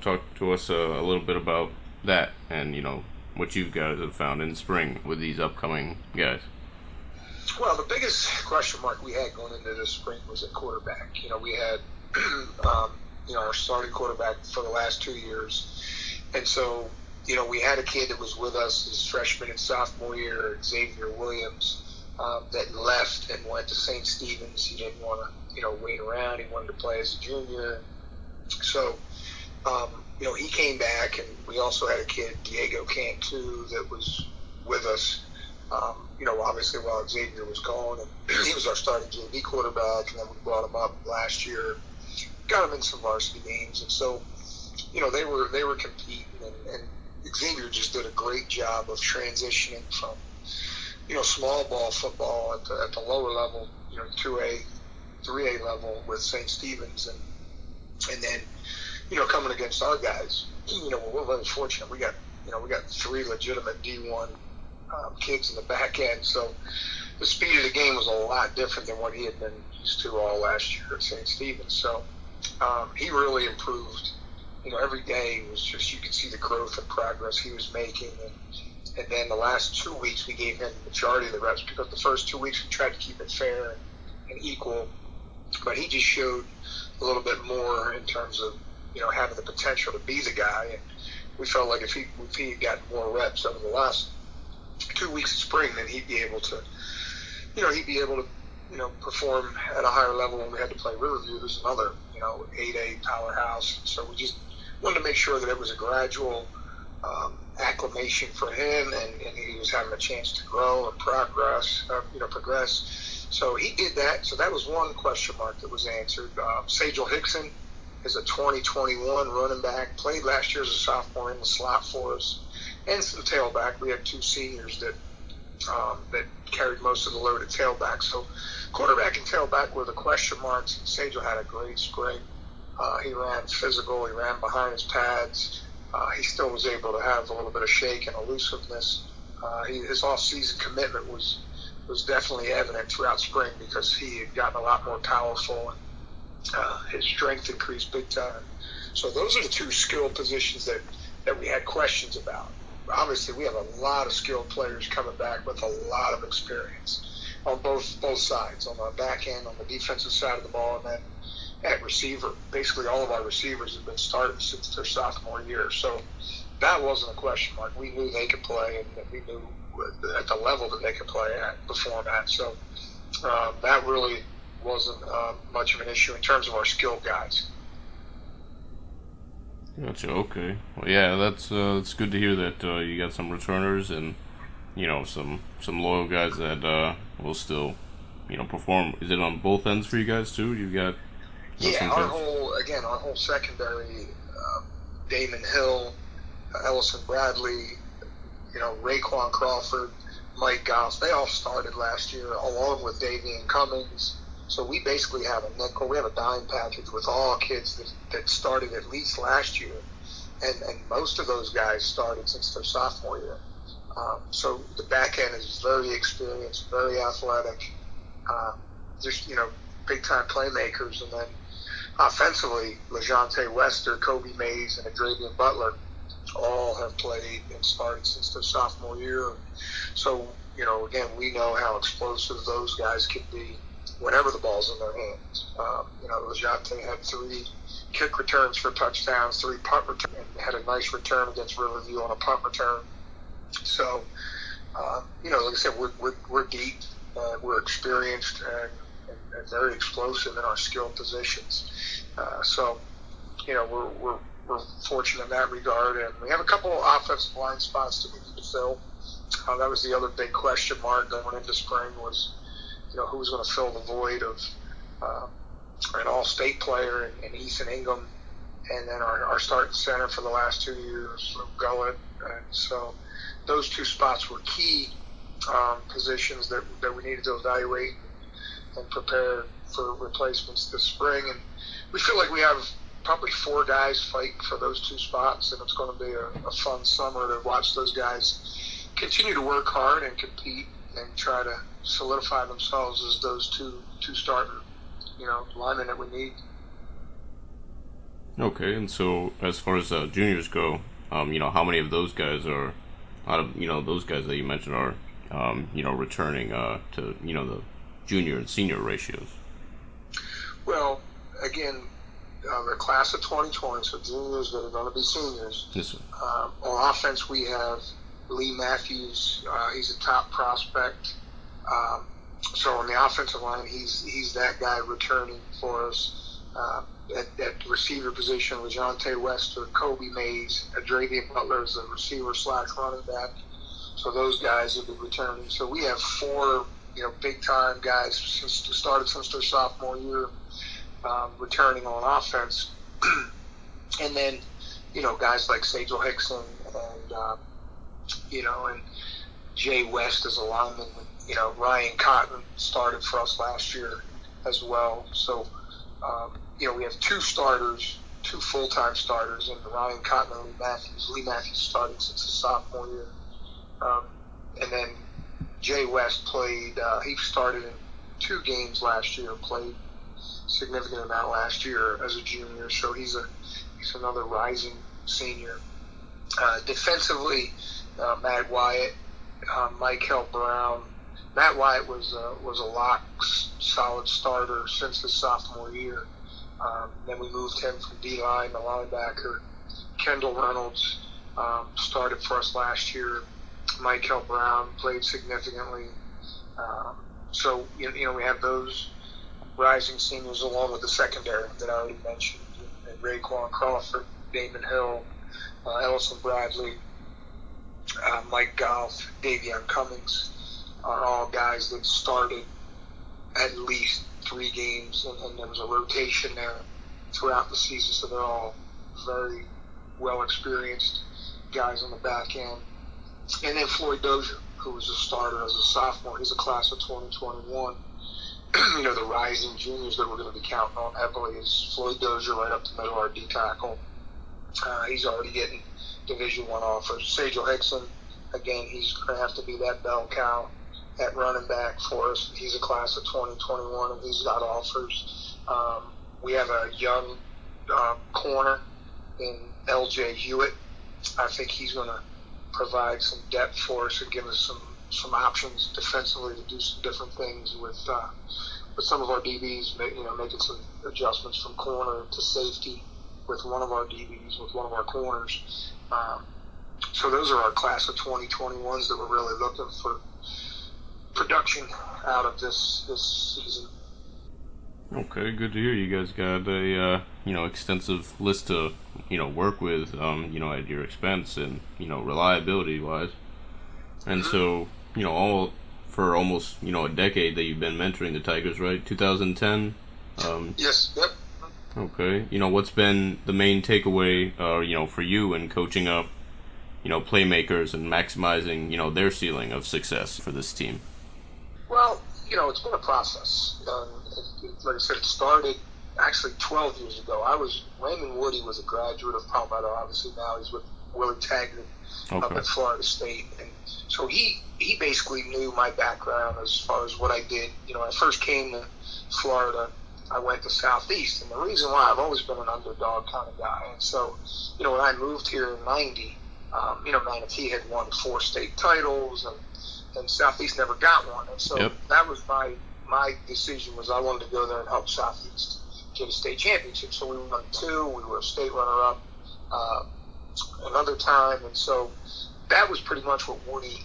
talk to us a little bit about that and what you guys have found in spring with these upcoming guys. Well, the biggest question mark we had going into this spring was at quarterback. We had, our starting quarterback for the last 2 years. And so, we had a kid that was with us his freshman and sophomore year, Xavier Williams, that left and went to St. Stephen's. He didn't want to, wait around. He wanted to play as a junior. So, he came back, and we also had a kid, Diego Cantu, that was with us. Obviously while Xavier was gone, and he was our starting JV quarterback, and then we brought him up last year, got him in some varsity games, and so, they were competing, and Xavier just did a great job of transitioning from, small ball football at the lower level, 2A, 3A level with St. Stephen's, and then, coming against our guys, we're very fortunate. We got 3 legitimate D1 kids in the back end, so the speed of the game was a lot different than what he had been used to all last year at St. Stephen's. So he really improved. Every day was just, you could see the growth and progress he was making, and then the last 2 weeks we gave him the majority of the reps, because the first 2 weeks we tried to keep it fair and equal, but he just showed a little bit more in terms of having the potential to be the guy, and we felt like if he had gotten more reps over the last 2 weeks of spring, then he'd be able to perform at a higher level when we had to play Riverview, who's another 8A powerhouse. So we just wanted to make sure that it was a gradual acclimation for him, and he was having a chance to grow and progress. So he did that. So that was one question mark that was answered. Sajel Hickson is a 2021 running back, played last year as a sophomore in the slot for us, and some tailback. We had 2 seniors that carried most of the load at tailback. So quarterback and tailback were the question marks. Sajel had a great spring. He ran physical. He ran behind his pads. He still was able to have a little bit of shake and elusiveness. His off-season commitment was definitely evident throughout spring, because he had gotten a lot more powerful, and his strength increased big time. So those are the 2 skill positions that we had questions about. Obviously, we have a lot of skilled players coming back with a lot of experience on both sides, on the back end, on the defensive side of the ball, and then at receiver. Basically, all of our receivers have been starting since their sophomore year. So that wasn't a question mark. We knew they could play, and we knew at the level that they could perform at. So that really wasn't much of an issue in terms of our skilled guys. Gotcha. Okay. Well, yeah, that's good to hear that you got some returners and some loyal guys that will still perform. Is it on both ends for you guys too? You've got our whole secondary, Damon Hill, Ellison Bradley, Raekwon Crawford, Mike Goff. They all started last year along with Davian Cummings. So we basically have a nickel. We have a dime package with all kids that started at least last year, and most of those guys started since their sophomore year. So the back end is very experienced, very athletic, just big time playmakers. And then offensively, LeJonte Wester, Kobe Mays, and Adravian Butler all have played and started since their sophomore year. So again, we know how explosive those guys can be whenever the ball's in their hands. LeJonte had 3 kick returns for touchdowns, 3 punt returns, and had a nice return against Riverview on a punt return. So, like I said, we're deep, we're experienced, and very explosive in our skill positions. So, we're fortunate in that regard, and we have a couple of offensive line spots that we need to fill. That was the other big question mark going into spring was, who was going to fill the void of an all-state player and Ethan Ingham, and then our starting center for the last 2 years, Luke Gullett. And so those 2 spots were key positions that we needed to evaluate and prepare for replacements this spring. And we feel like we have probably 4 guys fighting for those 2 spots, and it's going to be a fun summer to watch those guys continue to work hard and compete and try to solidify themselves as those two starter linemen that we need. Okay, and so as far as juniors go, how many of those guys are out of those guys that you mentioned are returning to the junior and senior ratios? Well, again, the class of 2020, so juniors that are going to be seniors. Yes, sir. On offense, we have Lee Matthews. He's a top prospect. So on the offensive line, he's that guy returning for us. At receiver position, LaJohntay Wester, Kobe Mays, Adravian Butler is a receiver / running back. So those guys will be returning. So we have four, big time guys started since their sophomore year, returning on offense. And then, guys like Sajal Hickson and and Jay West as a lineman. Ryan Cotton started for us last year as well. So, we have two full-time starters, and Ryan Cotton and Lee Matthews. Lee Matthews started since his sophomore year. And then Jay West played, he started in 2 games last year, played significant amount last year as a junior. So he's another rising senior. Defensively, Matt Wyatt, Michael Brown. Matt Wyatt was a lock, solid starter since his sophomore year. Then we moved him from D-line to linebacker. Kendall Reynolds started for us last year. Michael Brown played significantly. So we have those rising seniors along with the secondary that I already mentioned. And Raekwon Crawford, Damon Hill, Ellison Bradley, Mike Goff, Davion Cummings are all guys that started at least 3 games, and there was a rotation there throughout the season, so they're all very well experienced guys on the back end. And then Floyd Dozier, who was a starter as a sophomore, he's a class of 2021. The rising juniors that we're going to be counting on heavily is Floyd Dozier right up the middle, our D tackle. He's already getting Division I offers. Sajal Hickson, again, he's going to have to be that bell cow at running back for us. He's a class of 2021, and he's got offers. We have a young corner in L.J. Hewitt. I think he's going to provide some depth for us and give us some options defensively to do some different things with some of our DBs, making some adjustments from corner to safety with one of our DBs, with one of our corners. So those are our class of 2021s that we're really looking for production out of this season. Okay, good to hear. You guys got a extensive list to work with at your expense and reliability wise. And so all for almost a decade that you've been mentoring the Tigers, right? 2010. Yes. Yep. Okay. What's been the main takeaway for you in coaching up playmakers and maximizing their ceiling of success for this team? Well, it's been a process. Like I said, it started actually 12 years ago. Raymond Woody was a graduate of Palmetto. Obviously now he's with Willie Taggart up at Florida State. And so he basically knew my background as far as what I did. I first came to Florida, I went to Southeast. And the reason why, I've always been an underdog kind of guy. And so, when I moved here in 90, Manatee had won 4 state titles, and Southeast never got one. And so that was my decision, was I wanted to go there and help Southeast get a state championship. So we won 2. We were a state runner-up another time. And so that was pretty much what Woody,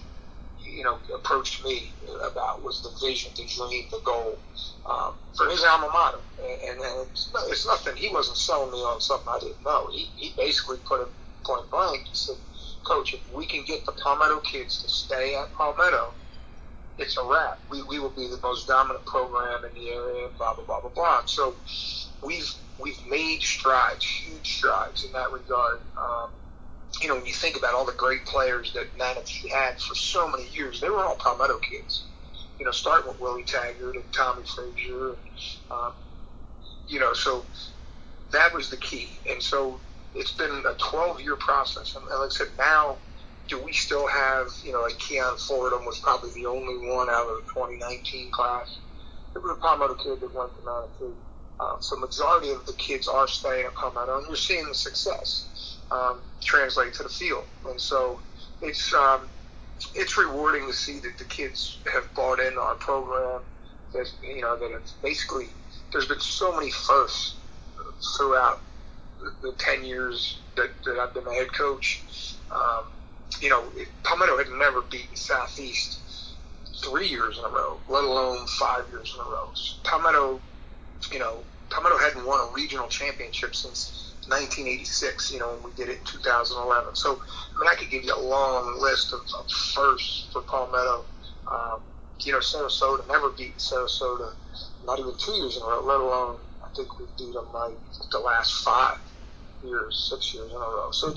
approached me about, was the vision, the dream, the goal for his alma mater. And it's nothing. He wasn't selling me on something I didn't know. He basically put it point blank. He said, Coach, if we can get the Palmetto kids to stay at Palmetto, it's a wrap. We will be the most dominant program in the area, blah, blah, blah, blah, blah. So we've made strides, huge strides in that regard. When you think about all the great players that Manatee had for so many years, they were all Palmetto kids. Starting with Willie Taggart and Tommy Frazier. So that was the key. And so it's been a 12-year process. And like I said, now, do we still have, like Keon Fordham was probably the only one out of the 2019 class. It was a Palmetto kid that went to Manatee. So majority of the kids are staying at Palmetto, and you're seeing the success translate to the field. And so it's rewarding to see that the kids have bought into our program. That it's basically, there's been so many firsts throughout the 10 years that I've been the head coach. Palmetto had never beaten Southeast 3 years in a row, let alone 5 years in a row. Palmetto hadn't won a regional championship since 1986, when we did it in 2011. So, I could give you a long list of firsts for Palmetto. Sarasota never beat Sarasota, not even 2 years in a row, let alone, I think we beat them like the last 6 years in a row. So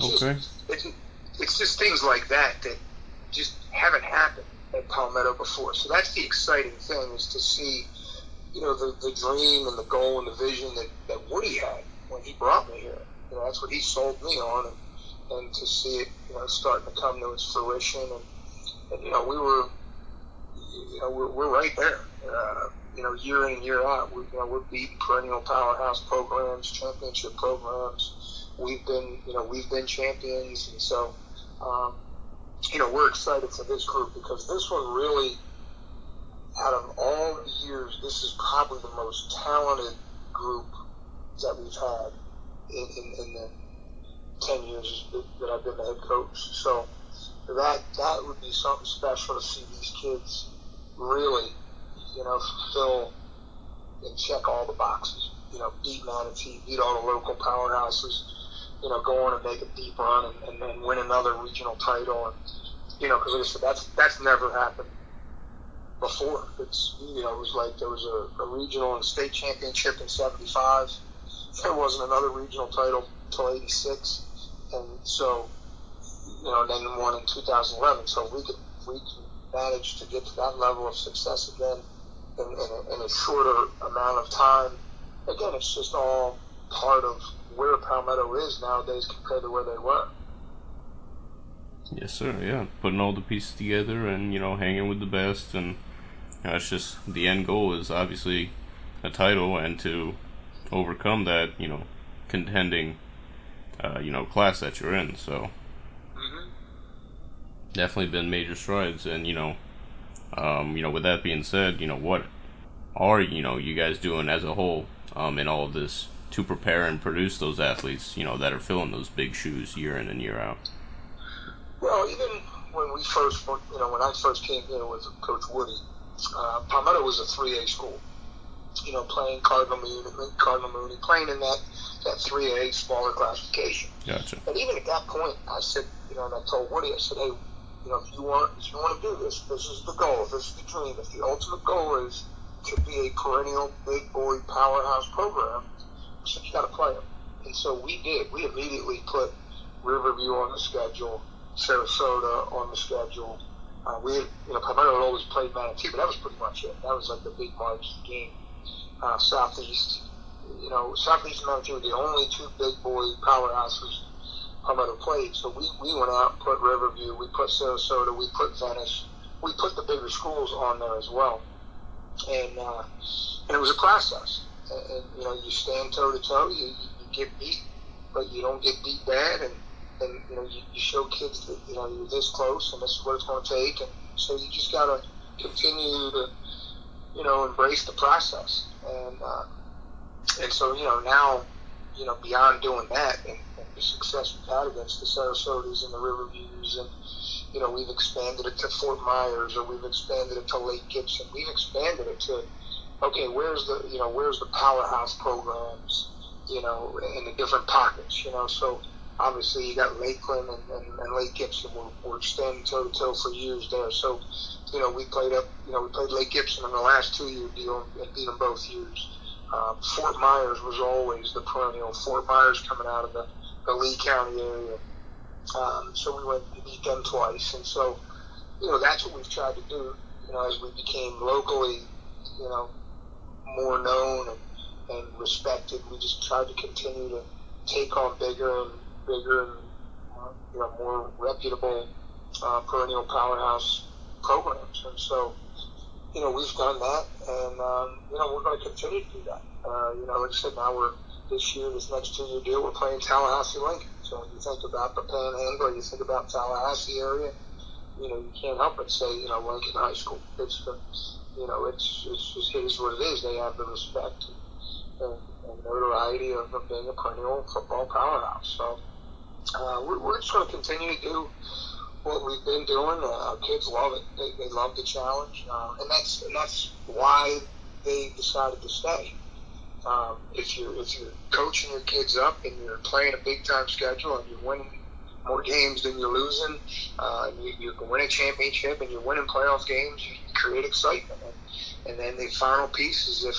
it's just things like that just haven't happened at Palmetto before. So that's the exciting thing, is to see, the dream and the goal and the vision that Woody had when he brought me here. That's what he sold me on, and to see it, starting to come to its fruition. And we're right there. Year in and year out, we're beating perennial powerhouse programs, championship programs. We've been champions, and so we're excited for this group, because this one really, out of all the years, this is probably the most talented group that we've had in the 10 years that I've been the head coach. So that would be something special to see these kids really, fulfill and check all the boxes. Beat Manatee, beat all the local powerhouses, go on and make a deep run and then win another regional title. And, because like I said, that's never happened before. It's, it was like there was a regional and state championship in 75. There wasn't another regional title until 86. And so, and then one in 2011. So we can manage to get to that level of success again in a shorter amount of time. Again, it's just all part of where Palmetto is nowadays compared to where they were. Yes, sir. Yeah, putting all the pieces together and hanging with the best, and it's just the end goal is obviously a title, and to overcome that, contending, class that you're in. So definitely been major strides, and with that being said, what are you guys doing as a whole in all of this to prepare and produce those athletes that are filling those big shoes year in and year out? Well, even when we first, when I first came here with Coach Woody, Palmetto was a 3A school. Playing Cardinal Mooney, playing in that 3A smaller classification. Gotcha. And even at that point, I said, and I told Woody, I said, hey, if you want to do this, this is the goal, this is the dream. If the ultimate goal is to be a perennial big boy powerhouse program, I said, you got to play them. And so we did. We immediately put Riverview on the schedule, Sarasota on the schedule. Palmetto had always played Manatee, but that was pretty much it. That was like the big marquee game. Southeast and Manatee were the only two big boy powerhouses Palmetto played. So we went out and put Riverview, we put Sarasota, we put Venice, we put the bigger schools on there as well. And it was a process. And you stand toe to toe, you get beat, but you don't get beat bad, and you show kids that you're this close and this is what it's going to take. And so you just got to continue to embrace the process. And so now beyond doing that and the success we've had against the Sarasotas and the Riverviews, and we've expanded it to Fort Myers, or we've expanded it to Lake Gibson. We've expanded it to, okay, where's the powerhouse programs, in the different pockets, So obviously you got Lakeland and Lake Gibson were standing toe to toe for years there. So, we played Lake Gibson in the last 2-year deal and beat them both years. Fort Myers was always the perennial. Fort Myers coming out of the Lee County area. So we went and beat them twice. And so, that's what we've tried to do, as we became locally, more known and respected. We just tried to continue to take on bigger and more reputable perennial powerhouse programs. And so, we've done that, and we're going to continue to do that. Like I said, now this next 2-year deal, we're playing Tallahassee Lincoln. So when you think about the Panhandle, you think about Tallahassee area, you can't help but say, Lincoln High School. It's just it is what it is. They have the respect and notoriety of being a perennial football powerhouse. So we're just going to continue to do what we've been doing. Our kids love it. They love the challenge, and that's why they decided to stay. If you're coaching your kids up and you're playing a big time schedule and you're winning more games than you're losing, you can win a championship and you're winning playoff games, you create excitement. And then the final piece is if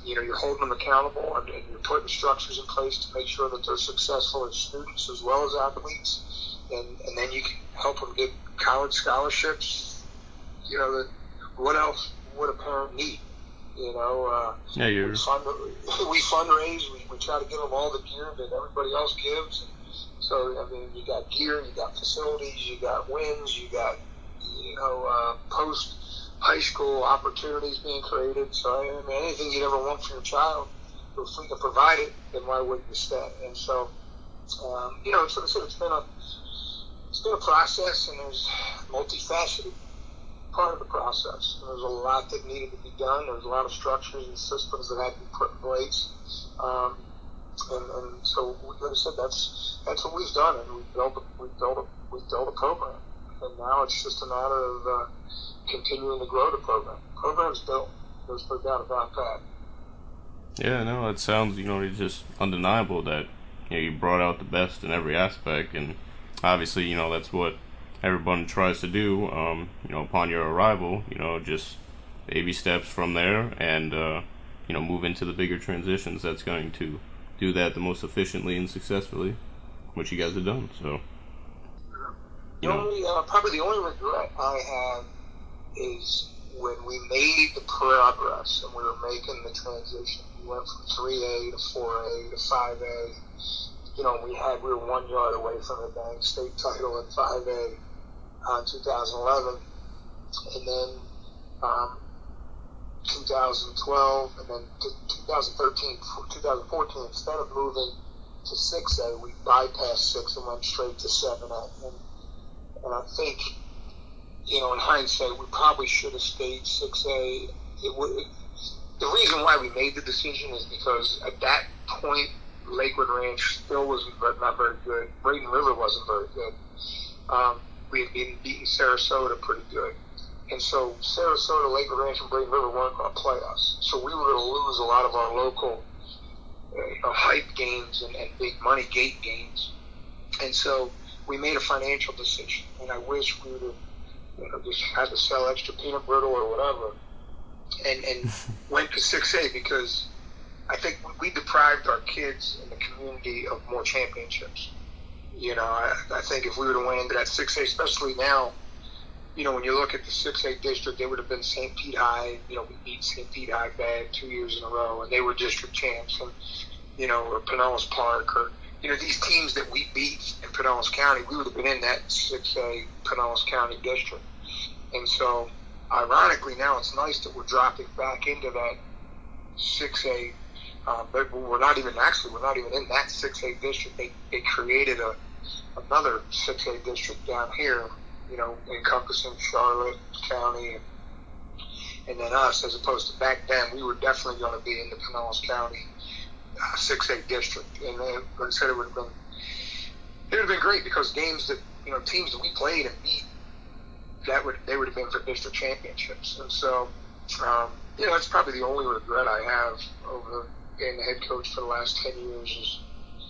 you're holding them accountable and you're putting structures in place to make sure that they're successful as students as well as athletes, and then you can help them get college scholarships. What else would a parent need? We fundraise. We try to give them all the gear that everybody else gives. So you got gear, you got facilities, you got wins, you got post high school opportunities being created. So anything you'd ever want for your child, if we can provide it, then why wouldn't you stay? And so it's been a process, and there's multifaceted part of the process. And there's a lot that needed to be done. There's a lot of structures and systems that had to be put in place. And so, like I said, that's what we've done, and we've built a program. And now it's just a matter of continuing to grow the program. The program's built. There's no doubt about that. Yeah, no, it sounds, it's just undeniable that you brought out the best in every aspect, and obviously, that's what everyone tries to do, upon your arrival, just baby steps from there and, move into the bigger transitions that's going to do that the most efficiently and successfully, which you guys have done, so. Probably the only regret I have is when we made the progress and we were making the transition. We went from 3A to 4A to 5A. We were 1 yard away from the dang state title in 5A. 2011, and then 2012, and then 2013, 2014. Instead of moving to 6A, we bypassed 6 and went straight to 7A. And I think, in hindsight, we probably should have stayed 6A. The reason why we made the decision is because at that point, Lakewood Ranch still wasn't not very good. Braden River wasn't very good. We had been beating Sarasota pretty good. And so Sarasota, Lakewood Ranch, and Braden River weren't going to play us. So we were going to lose a lot of our local hype games and big money gate games. And so we made a financial decision. And I wish we would have just had to sell extra peanut brittle or whatever and went to 6A, because I think we deprived our kids in the community of more championships. I think if we would have went into that 6A, especially now, when you look at the 6A district, they would have been St. Pete High. We beat St. Pete High bad 2 years in a row, and they were district champs. And, or Pinellas Park, or, these teams that we beat in Pinellas County, we would have been in that 6A Pinellas County district. And so, ironically, now it's nice that we're dropping back into that 6A. But we're not even in that 6A district. They created another 6A district down here, encompassing Charlotte County and then us, as opposed to back then. We were definitely going to be in the Pinellas County 6A district. And like I said, it would have been great, because games that, teams that we played and beat, they would have been for district championships. And so, that's probably the only regret I have over being the head coach for the last 10 years is,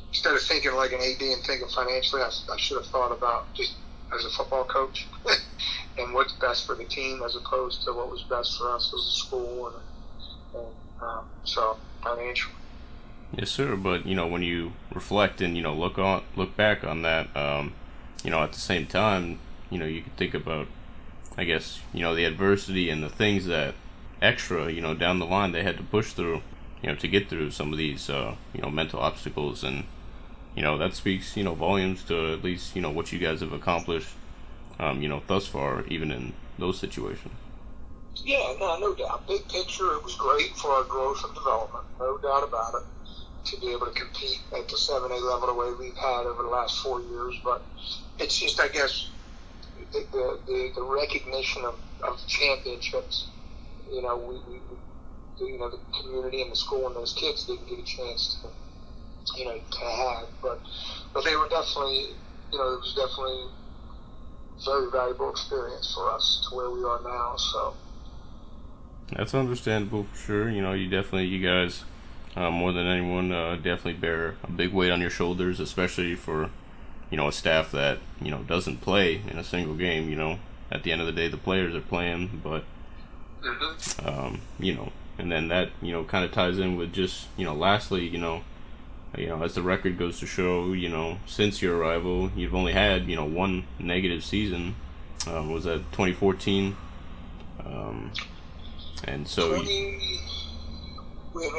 instead of thinking like an AD and thinking financially, I should have thought about just as a football coach and what's best for the team as opposed to what was best for us as a school and so financially. Yes, sir. But when you reflect and look back on that, at the same time, you could think about, I guess, the adversity and the things that extra, down the line they had to push through, to get through some of these, mental obstacles. And, that speaks, volumes to at least, what you guys have accomplished, thus far, even in those situations. Yeah, no doubt. Big picture, it was great for our growth and development, no doubt about it. To be able to compete at the 7A level the way we've had over the last 4 years, but it's just, I guess, the recognition of championships. You know, the community and the school and those kids didn't get a chance to have, but they were definitely, it was definitely a very valuable experience for us to where we are now. So that's understandable for sure. You guys, more than anyone, definitely bear a big weight on your shoulders, especially for a staff that doesn't play in a single game. At the end of the day, the players are playing, but and then that kind of ties in with just lastly, as the record goes to show, since your arrival, you've only had one negative season. Was that 2014? And so.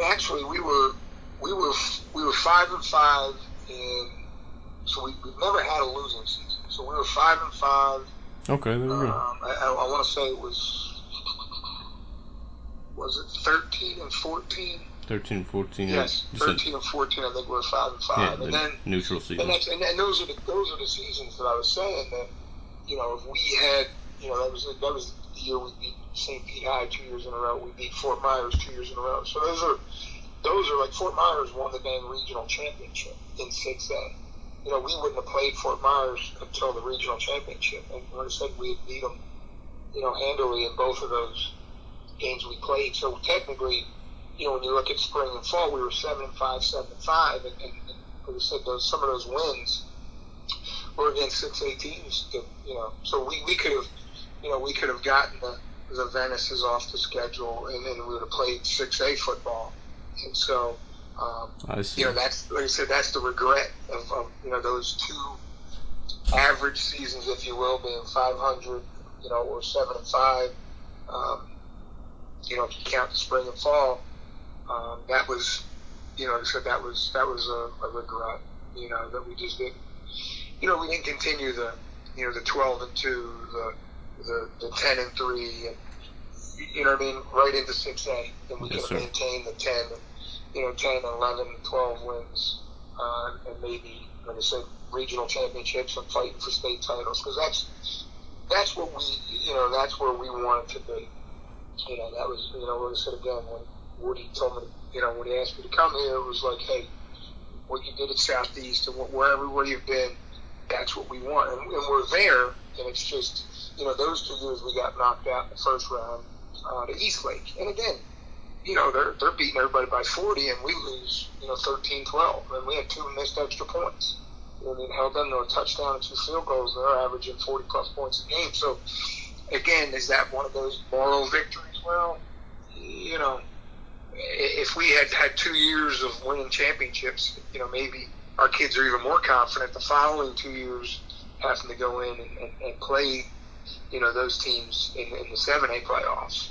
Actually, we were 5-5 in. So we've never had a losing season. So we were 5-5. Okay, there we go. I want to say it was it 13 and 14? 13 and 14. Yes, 13 and 14. I think we were 5-5. Yeah, and then neutral season. And those are the seasons that I was saying that if we had that was the year we beat St. Pete High 2 years in a row. We beat Fort Myers 2 years in a row. So those are like Fort Myers won the dang regional championship in 6A. We wouldn't have played Fort Myers until the regional championship. And like I said, we had beat them, handily in both of those games we played. So technically, when you look at spring and fall, we were 7-5, 7-5. And like I said, some of those wins were against 6A teams. So we could have gotten the Venices off the schedule, and then we would have played 6A football. And so, I see. That's, like I said, that's the regret of those two average seasons, if you will, being 500, or 7-5. If you count the spring and fall, that was, like I said, that was a regret. That we just didn't, we didn't continue the 12-2, the 10-3, and right into 6A, and we could have maintained the 10, and 10, 11, 12 wins, and maybe, like I said, regional championships and fighting for state titles, because that's what that's where we wanted to be. That was, like I said again, when Woody told me, when he asked me to come here, it was like, hey, what you did at Southeast and wherever you've been, that's what we want, and we're there, and it's just, those 2 years we got knocked out in the first round to Eastlake. And again, they're beating everybody by 40, and we lose, 13-12. And we had 2 missed extra points. Held them to a touchdown and 2 field goals, and they're averaging 40-plus points a game. So, again, is that one of those moral victories? Well, if we had had 2 years of winning championships, maybe our kids are even more confident the following 2 years having to go in and play those teams in the 7A playoffs,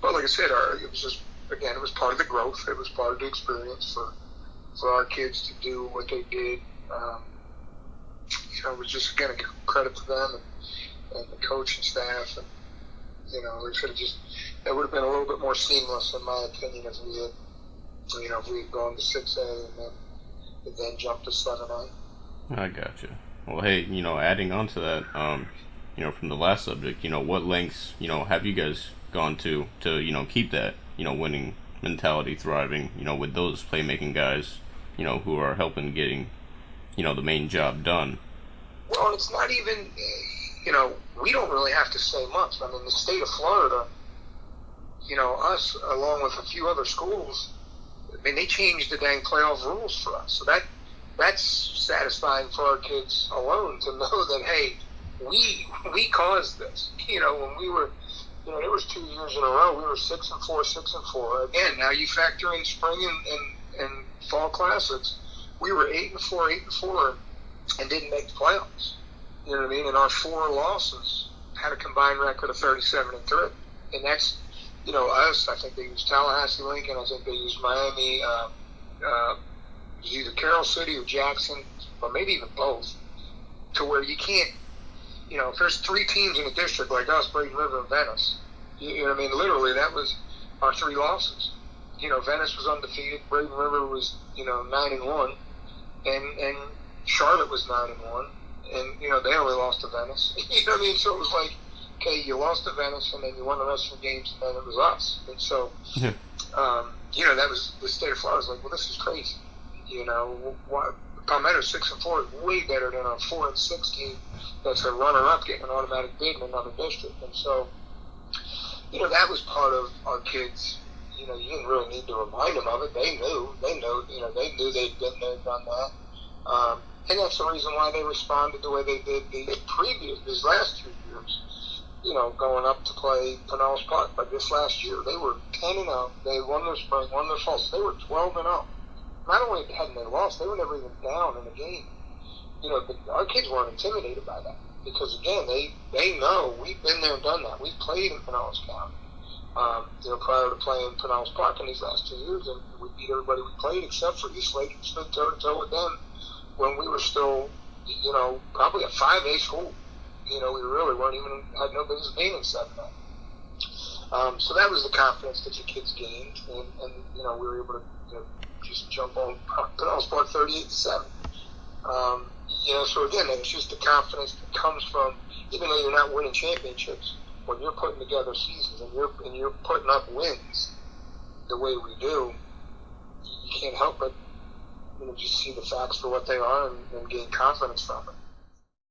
But like I said, it was just, again, it was part of the growth. It was part of the experience for our kids to do what they did. It was just, again, a credit to them and the coaching staff. And, like I said, it would have been a little bit more seamless, in my opinion, if we had gone to 6A and then jumped to 7A. I gotcha. Well, hey, adding on to that, from the last subject, what lengths, have you guys gone to keep that, winning mentality thriving, with those playmaking guys, who are helping getting, the main job done? Well, it's not even, we don't really have to say much. I mean, the state of Florida, us, along with a few other schools, they changed the dang playoff rules for us. So that's satisfying for our kids alone to know that, hey, we caused this. When we were, there was 2 years in a row, we were 6-4, 6-4. Again, now you factor in spring and fall classics, we were 8-4, 8-4, and didn't make the playoffs. You know what I mean? And our 4 losses had a combined record of 37-3, and that's, us. I think they used Tallahassee, Lincoln. I think they used Miami. Either Carroll City or Jackson, or maybe even both, to where you can't if there's 3 teams in a district like us, Braden River and Venice, you know what I mean? Literally, that was our 3 losses. Venice was undefeated. Braden River was, 9-1, and Charlotte was 9-1, and they only lost to Venice. You know what I mean? So it was like, okay, you lost to Venice, and then you won the rest of the games, and then it was us. And so, that was the state of Florida. I was like, well, this is crazy. Palmetto 6-4 is way better than a 4-6 team that's a runner-up getting an automatic bid in another district. And so, that was part of our kids. You didn't really need to remind them of it. They knew. They knew they'd been there, done that. And that's the reason why they responded the way they did these last 2 years. Going up to play Pinellas Park. But this last year, they were 10-0. They won their spring, won their fall. So they were 12-0. Not only hadn't they lost, they were never even down in a game. Our kids weren't intimidated by that because, again, they know we've been there and done that. We played in Pinellas County, prior to playing Pinellas Park in these last 2 years, and we beat everybody we played except for East Lake and stood toe-to-toe with them when we were still, probably a 5A school. We really weren't even, had no business being in 7A. So that was the confidence that the kids gained, and we were able to, just jump on Pinellas Park 38-7. So again, it's just the confidence that comes from, even though you're not winning championships, when you're putting together seasons and you're putting up wins the way we do, you can't help but just see the facts for what they are and gain confidence from it.